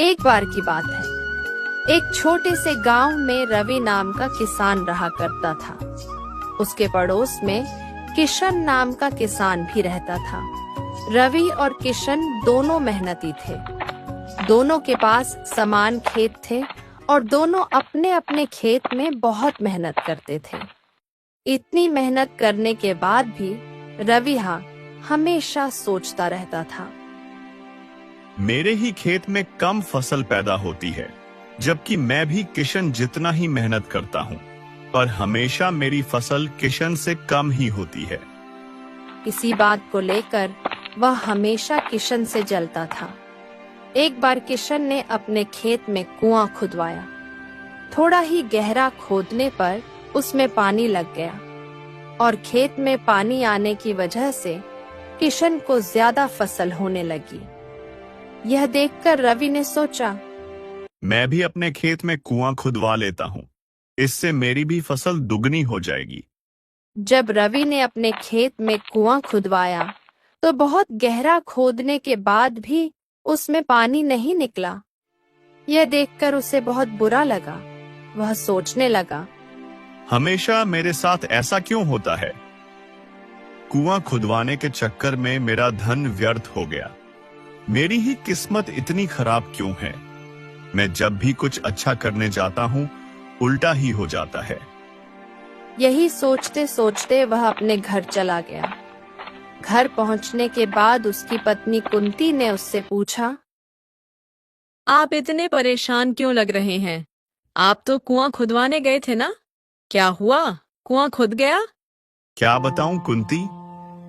एक बार की बात है, एक छोटे से गांव में रवि नाम का किसान रहा करता था। उसके पड़ोस में किशन नाम का किसान भी रहता था। रवि और किशन दोनों मेहनती थे। दोनों के पास समान खेत थे और दोनों अपने अपने खेत में बहुत मेहनत करते थे। इतनी मेहनत करने के बाद भी रवि हमेशा सोचता रहता था, मेरे ही खेत में कम फसल पैदा होती है, जबकि मैं भी किशन जितना ही मेहनत करता हूँ, पर हमेशा मेरी फसल किशन से कम ही होती है। इसी बात को लेकर वह हमेशा किशन से जलता था। एक बार किशन ने अपने खेत में कुआं खुदवाया। थोड़ा ही गहरा खोदने पर उसमें पानी लग गया और खेत में पानी आने की वजह से किशन को ज्यादा फसल होने लगी। यह देखकर रवि ने सोचा, मैं भी अपने खेत में कुआं खुदवा लेता हूँ, इससे मेरी भी फसल दुगनी हो जाएगी। जब रवि ने अपने खेत में कुआं खुदवाया तो बहुत गहरा खोदने के बाद भी उसमें पानी नहीं निकला। यह देखकर उसे बहुत बुरा लगा। वह सोचने लगा, हमेशा मेरे साथ ऐसा क्यों होता है? कुआं खुदवाने के चक्कर में मेरा धन व्यर्थ हो गया। मेरी ही किस्मत इतनी खराब क्यों है? मैं जब भी कुछ अच्छा करने जाता हूँ, उल्टा ही हो जाता है। यही सोचते सोचते वह अपने घर चला गया। घर पहुंचने के बाद उसकी पत्नी कुंती ने उससे पूछा, आप इतने परेशान क्यों लग रहे हैं? आप तो कुआं खुदवाने गए थे ना? क्या हुआ, कुआं खुद गया? क्या बताऊं कुंती,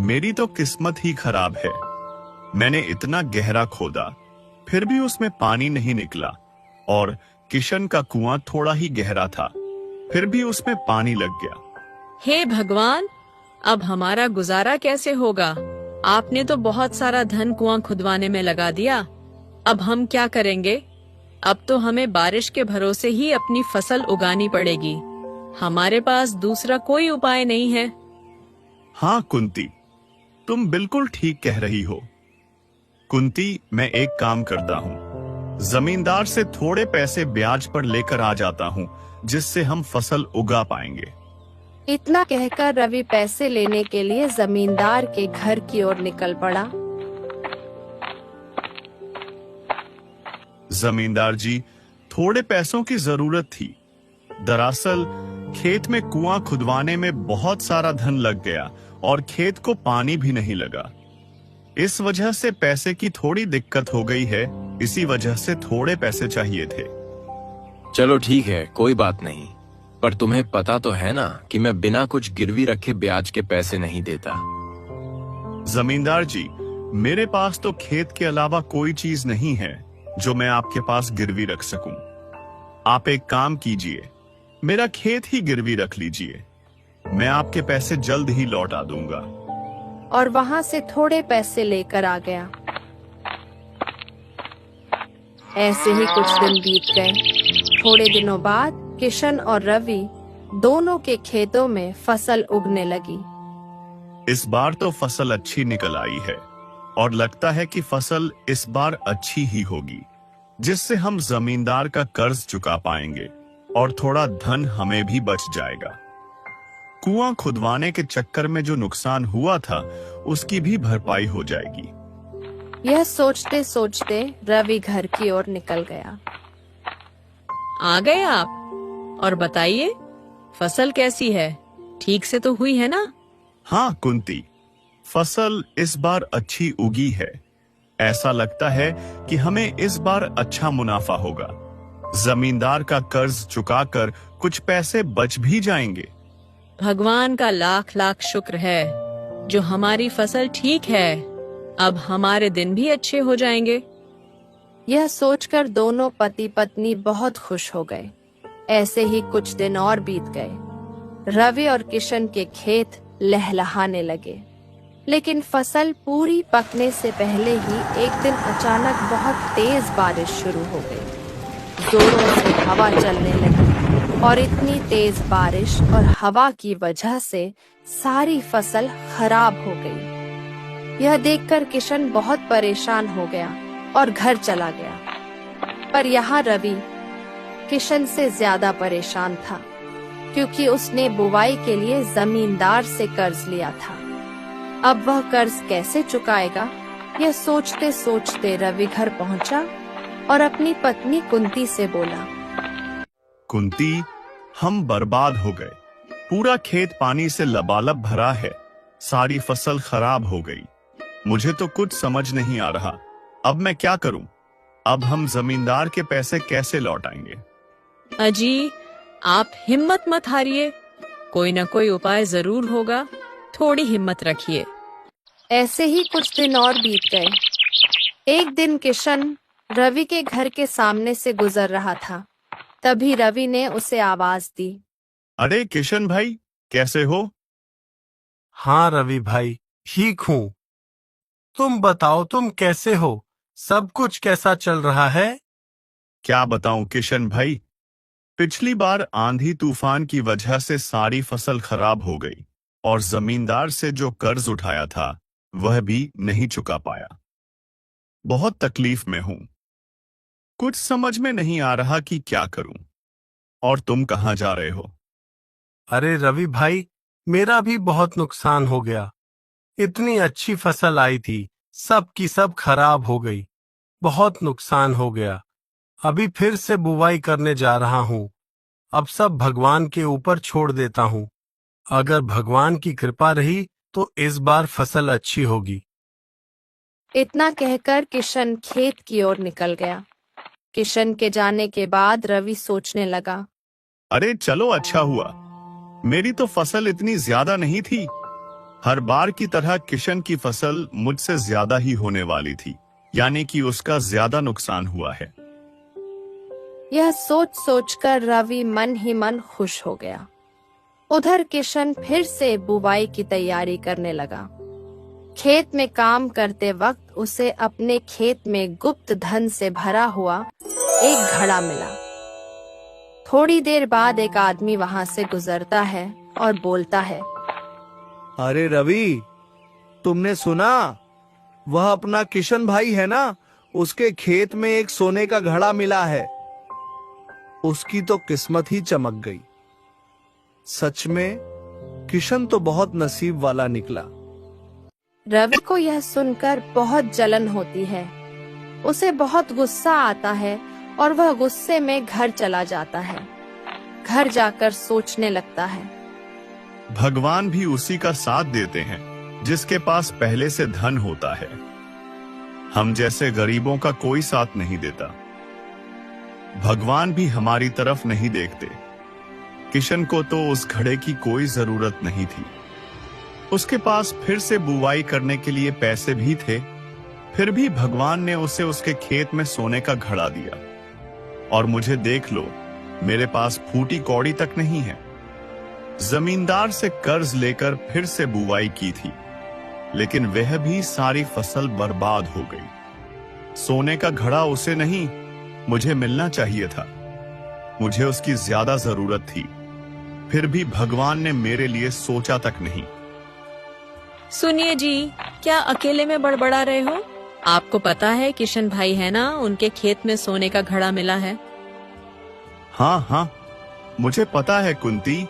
मेरी तो किस्मत ही खराब है। मैंने इतना गहरा खोदा, फिर भी उसमें पानी नहीं निकला, और किशन का कुआं थोड़ा ही गहरा था, फिर भी उसमें पानी लग गया। हे भगवान, अब हमारा गुजारा कैसे होगा? आपने तो बहुत सारा धन कुआं खुदवाने में लगा दिया। अब हम क्या करेंगे? अब तो हमें बारिश के भरोसे ही अपनी फसल उगानी पड़ेगी। हमारे पास दूसरा कोई उपाय नहीं है। हाँ कुंती, तुम बिल्कुल ठीक कह रही हो। कुंती, मैं एक काम करता हूँ, जमींदार से थोड़े पैसे ब्याज पर लेकर आ जाता हूँ, जिससे हम फसल उगा पाएंगे। इतना कहकर रवि पैसे लेने के लिए जमींदार के घर की ओर निकल पड़ा। जमींदार जी, थोड़े पैसों की जरूरत थी। दरअसल खेत में कुआं खुदवाने में बहुत सारा धन लग गया और खेत को पानी भी नहीं लगा। इस वजह से पैसे की थोड़ी दिक्कत हो गई है, इसी वजह से थोड़े पैसे चाहिए थे। चलो ठीक है, कोई बात नहीं, पर तुम्हें पता तो है ना कि मैं बिना कुछ गिरवी रखे ब्याज के पैसे नहीं देता। जमींदार जी, मेरे पास तो खेत के अलावा कोई चीज नहीं है जो मैं आपके पास गिरवी रख सकूं। आप एक काम कीजिए, मेरा खेत ही गिरवी रख लीजिए, मैं आपके पैसे जल्द ही लौटा दूंगा। और वहां से थोड़े पैसे लेकर आ गया। ऐसे ही कुछ दिन बीत गए। थोड़े दिनों बाद किशन और रवि दोनों के खेतों में फसल उगने लगी। इस बार तो फसल अच्छी निकल आई है और लगता है कि फसल इस बार अच्छी ही होगी, जिससे हम जमींदार का कर्ज चुका पाएंगे और थोड़ा धन हमें भी बच जाएगा। कुआं खुदवाने के चक्कर में जो नुकसान हुआ था, उसकी भी भरपाई हो जाएगी। यह सोचते सोचते रवि घर की ओर निकल गया। आ गए आप? और बताइए, फसल कैसी है? ठीक से तो हुई है ना? हाँ कुंती, फसल इस बार अच्छी उगी है। ऐसा लगता है कि हमें इस बार अच्छा मुनाफा होगा। जमींदार का कर्ज चुकाकर कुछ पैसे बच भी जाएंगे। भगवान का लाख लाख शुक्र है जो हमारी फसल ठीक है। अब हमारे दिन भी अच्छे हो जाएंगे। यह सोचकर दोनों पति पत्नी बहुत खुश हो गए। ऐसे ही कुछ दिन और बीत गए। रवि और किशन के खेत लहलहाने लगे, लेकिन फसल पूरी पकने से पहले ही एक दिन अचानक बहुत तेज बारिश शुरू हो गई। जोरों से हवा चलने लगी और इतनी तेज बारिश और हवा की वजह से सारी फसल खराब हो गई। यह देखकर किशन बहुत परेशान हो गया और घर चला गया। पर यहाँ रवि किशन से ज्यादा परेशान था, क्योंकि उसने बुवाई के लिए जमींदार से कर्ज लिया था। अब वह कर्ज कैसे चुकाएगा, यह सोचते सोचते रवि घर पहुंचा और अपनी पत्नी कुंती से बोला, कुंती, हम बर्बाद हो गए। पूरा खेत पानी से लबालब भरा है, सारी फसल खराब हो गई। मुझे तो कुछ समझ नहीं आ रहा, अब मैं क्या करूं? अब हम जमींदार के पैसे कैसे लौटाएंगे? अजी, आप हिम्मत मत हारिए, कोई न कोई उपाय जरूर होगा, थोड़ी हिम्मत रखिए। ऐसे ही कुछ दिन और बीत गए। एक दिन किशन रवि के घर के सामने से गुजर रहा था। तभी रवि ने उसे आवाज दी, अरे किशन भाई, कैसे हो? हाँ रवि भाई, ठीक हूँ। तुम बताओ, तुम कैसे हो? सब कुछ कैसा चल रहा है? क्या बताऊं किशन भाई, पिछली बार आंधी तूफान की वजह से सारी फसल खराब हो गई और जमींदार से जो कर्ज उठाया था वह भी नहीं चुका पाया। बहुत तकलीफ में हूं, कुछ समझ में नहीं आ रहा कि क्या करूं। और तुम कहां जा रहे हो? अरे रवि भाई, मेरा भी बहुत नुकसान हो गया। इतनी अच्छी फसल आई थी, सब की सब खराब हो गई। बहुत नुकसान हो गया। अभी फिर से बुवाई करने जा रहा हूँ। अब सब भगवान के ऊपर छोड़ देता हूँ। अगर भगवान की कृपा रही तो इस बार फसल अच्छी होगी। इतना कहकर किशन खेत की ओर निकल गया। किशन के जाने के बाद रवि सोचने लगा, अरे चलो, अच्छा हुआ, मेरी तो फसल इतनी ज्यादा नहीं थी। हर बार की तरह किशन की फसल मुझसे ज्यादा ही होने वाली थी, यानी कि उसका ज्यादा नुकसान हुआ है। यह सोच सोचकर रवि मन ही मन खुश हो गया। उधर किशन फिर से बुवाई की तैयारी करने लगा। खेत में काम करते वक्त उसे अपने खेत में गुप्त धन से भरा हुआ एक घड़ा मिला। थोड़ी देर बाद एक आदमी वहां से गुजरता है और बोलता है, अरे रवि, तुमने सुना? वह अपना किशन भाई है ना, उसके खेत में एक सोने का घड़ा मिला है। उसकी तो किस्मत ही चमक गई। सच में किशन तो बहुत नसीब वाला निकला। रवि को यह सुनकर बहुत जलन होती है। उसे बहुत गुस्सा आता है और वह गुस्से में घर चला जाता है। घर जाकर सोचने लगता है, भगवान भी उसी का साथ देते हैं जिसके पास पहले से धन होता है। हम जैसे गरीबों का कोई साथ नहीं देता। भगवान भी हमारी तरफ नहीं देखते। किशन को तो उस घड़े की कोई जरूरत नहीं थी। उसके पास फिर से बुवाई करने के लिए पैसे भी थे, फिर भी भगवान ने उसे उसके खेत में सोने का घड़ा दिया। और मुझे देख लो, मेरे पास फूटी कौड़ी तक नहीं है। जमींदार से कर्ज लेकर फिर से बुवाई की थी, लेकिन वह भी सारी फसल बर्बाद हो गई। सोने का घड़ा उसे नहीं, मुझे मिलना चाहिए था। मुझे उसकी ज्यादा जरूरत थी, फिर भी भगवान ने मेरे लिए सोचा तक नहीं। सुनिए जी, क्या अकेले में बड़बड़ा रहे हो? आपको पता है किशन भाई है ना, उनके खेत में सोने का घड़ा मिला है। हाँ हाँ, मुझे पता है कुंती।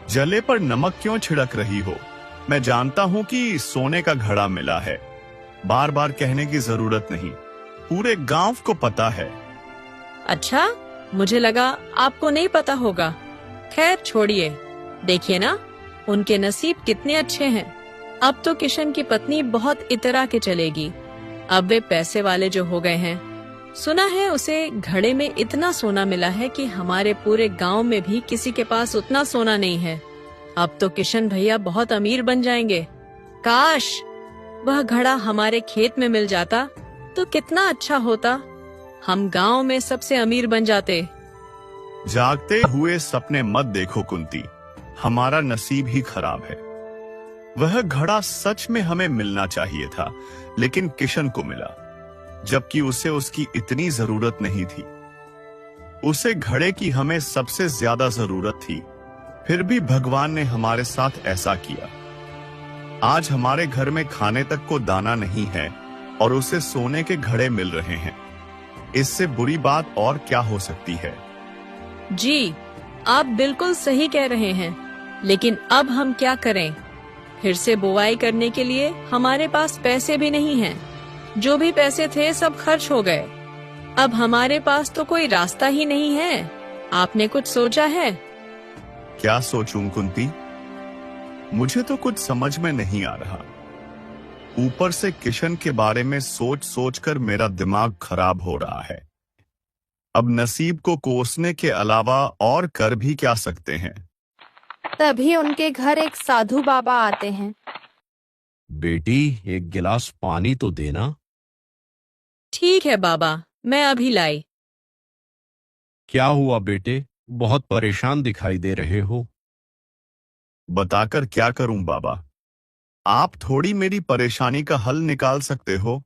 जले पर नमक क्यों छिड़क रही हो? मैं जानता हूँ कि सोने का घड़ा मिला है। बार बार कहने की जरूरत नहीं, पूरे गांव को पता है। अच्छा, मुझे लगा आपको नहीं पता होगा। खैर छोड़िए, देखिए ना, उनके नसीब कितने अच्छे हैं। अब तो किशन की पत्नी बहुत इतरा के चलेगी। अब वे पैसे वाले जो हो गए हैं। सुना है उसे घड़े में इतना सोना मिला है कि हमारे पूरे गांव में भी किसी के पास उतना सोना नहीं है। अब तो किशन भैया बहुत अमीर बन जाएंगे। काश वह घड़ा हमारे खेत में मिल जाता तो कितना अच्छा होता। हम गांव में सबसे अमीर बन जाते। जागते हुए सपने मत देखो कुंती, हमारा नसीब ही खराब है। वह घड़ा सच में हमें मिलना चाहिए था, लेकिन किशन को मिला, जबकि उसे उसकी इतनी जरूरत नहीं थी। उसे घड़े की हमें सबसे ज्यादा जरूरत थी, फिर भी भगवान ने हमारे साथ ऐसा किया। आज हमारे घर में खाने तक को दाना नहीं है और उसे सोने के घड़े मिल रहे हैं। इससे बुरी बात और क्या हो सकती है। जी, आप बिल्कुल सही कह रहे हैं, लेकिन अब हम क्या करें? फिर से बुवाई करने के लिए हमारे पास पैसे भी नहीं हैं। जो भी पैसे थे सब खर्च हो गए। अब हमारे पास तो कोई रास्ता ही नहीं है। आपने कुछ सोचा है? क्या सोचूं कुंती? मुझे तो कुछ समझ में नहीं आ रहा। ऊपर से किशन के बारे में सोच सोच कर मेरा दिमाग खराब हो रहा है। अब नसीब को कोसने के अलावा और कर भी क्या सकते हैं। तभी उनके घर एक साधु बाबा आते हैं। बेटी, एक गिलास पानी तो देना। ठीक है बाबा, मैं अभी लाई। क्या हुआ बेटे, बहुत परेशान दिखाई दे रहे हो। बताकर क्या करूं बाबा? आप थोड़ी मेरी परेशानी का हल निकाल सकते हो।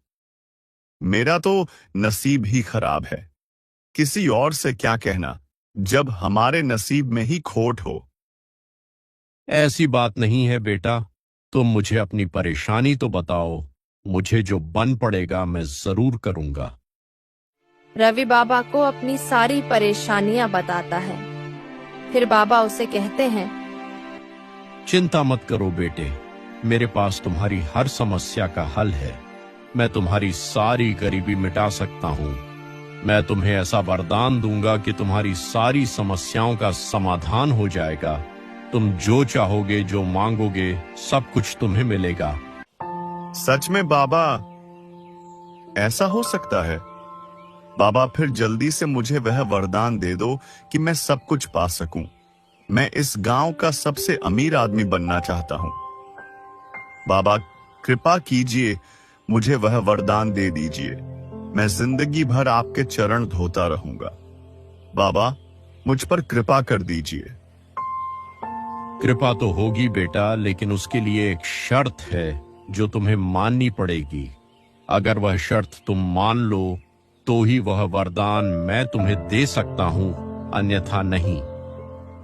मेरा तो नसीब ही खराब है। किसी और से क्या कहना, जब हमारे नसीब में ही खोट हो। ऐसी बात नहीं है बेटा, तुम मुझे अपनी परेशानी तो बताओ। मुझे जो बन पड़ेगा मैं जरूर करूंगा। रवि बाबा को अपनी सारी परेशानियां बताता है। फिर बाबा उसे कहते हैं, चिंता मत करो बेटे, मेरे पास तुम्हारी हर समस्या का हल है। मैं तुम्हारी सारी गरीबी मिटा सकता हूँ। मैं तुम्हें ऐसा वरदान दूंगा कि तुम्हारी सारी समस्याओं का समाधान हो जाएगा। तुम जो चाहोगे, जो मांगोगे, सब कुछ तुम्हें मिलेगा। सच में बाबा, ऐसा हो सकता है? बाबा फिर जल्दी से मुझे वह वरदान दे दो कि मैं सब कुछ पा सकूं। मैं इस गांव का सबसे अमीर आदमी बनना चाहता हूं। बाबा कृपा कीजिए, मुझे वह वरदान दे दीजिए। मैं जिंदगी भर आपके चरण धोता रहूंगा। बाबा मुझ पर कृपा कर दीजिए। कृपा तो होगी बेटा, लेकिन उसके लिए एक शर्त है जो तुम्हें माननी पड़ेगी। अगर वह शर्त तुम मान लो तो ही वह वरदान मैं तुम्हें दे सकता हूँ, अन्यथा नहीं।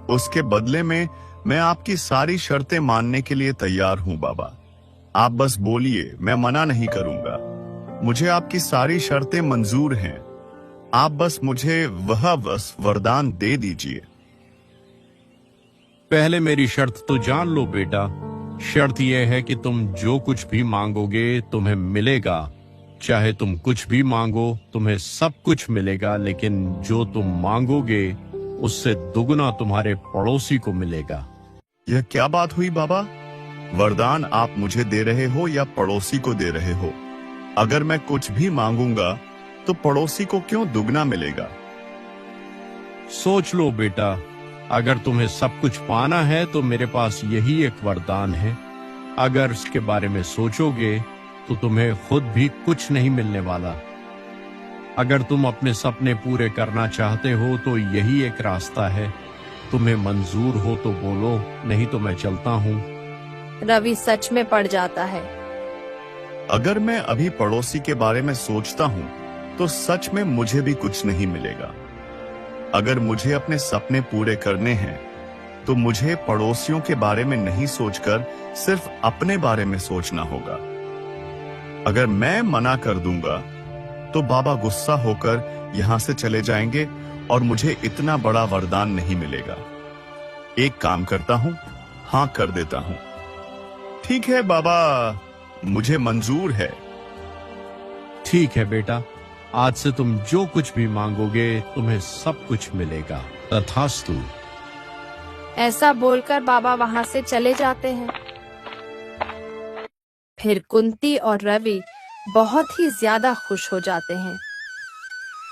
उसके बदले में मैं आपकी सारी शर्तें मानने के लिए तैयार हूं बाबा। आप बस बोलिए, मैं मना नहीं करूंगा। मुझे आपकी सारी शर्तें मंजूर हैं। आप बस मुझे वह वरदान दे दीजिए। पहले मेरी शर्त तो जान लो बेटा। शर्त यह है कि तुम जो कुछ भी मांगोगे तुम्हें मिलेगा। चाहे तुम कुछ भी मांगो, तुम्हें सब कुछ मिलेगा, लेकिन जो तुम मांगोगे उससे दुगना तुम्हारे पड़ोसी को मिलेगा। यह क्या बात हुई बाबा? वरदान आप मुझे दे रहे हो या पड़ोसी को दे रहे हो? अगर मैं कुछ भी मांगूंगा तो पड़ोसी को क्यों दुगना मिलेगा? सोच लो बेटा, अगर तुम्हें सब कुछ पाना है तो मेरे पास यही एक वरदान है। अगर इसके बारे में सोचोगे तो तुम्हें खुद भी कुछ नहीं मिलने वाला। अगर तुम अपने सपने पूरे करना चाहते हो तो यही एक रास्ता है। तुम्हें मंजूर हो तो बोलो, नहीं तो मैं चलता हूँ। रवि सच में पड़ जाता है। अगर मैं अभी पड़ोसी के बारे में सोचता हूँ तो सच में मुझे भी कुछ नहीं मिलेगा। अगर मुझे अपने सपने पूरे करने हैं तो मुझे पड़ोसियों के बारे में नहीं सोचकर सिर्फ अपने बारे में सोचना होगा। अगर मैं मना कर दूंगा तो बाबा गुस्सा होकर यहाँ से चले जाएंगे और मुझे इतना बड़ा वरदान नहीं मिलेगा। एक काम करता हूँ, हाँ कर देता हूँ। ठीक है बाबा, मुझे मंजूर है। ठीक है बेटा, आज से तुम जो कुछ भी मांगोगे तुम्हें सब कुछ मिलेगा। तथास्तु। ऐसा बोलकर बाबा वहां से चले जाते हैं। फिर कुंती और रवि बहुत ही ज्यादा खुश हो जाते हैं।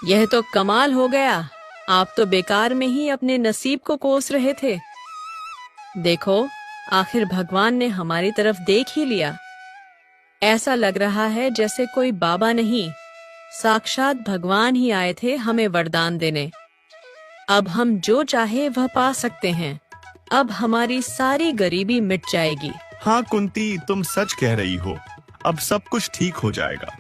यह तो कमाल हो गया। आप तो बेकार में ही अपने नसीब को कोस रहे थे। देखो, आखिर भगवान ने हमारी तरफ देख ही लिया। ऐसा लग रहा है जैसे कोई बाबा नहीं, साक्षात भगवान ही आए थे हमें वरदान देने। अब हम जो चाहे वह पा सकते हैं। अब हमारी सारी गरीबी मिट जाएगी। हाँ कुंती, तुम सच कह रही हो। अब सब कुछ ठीक हो जाएगा।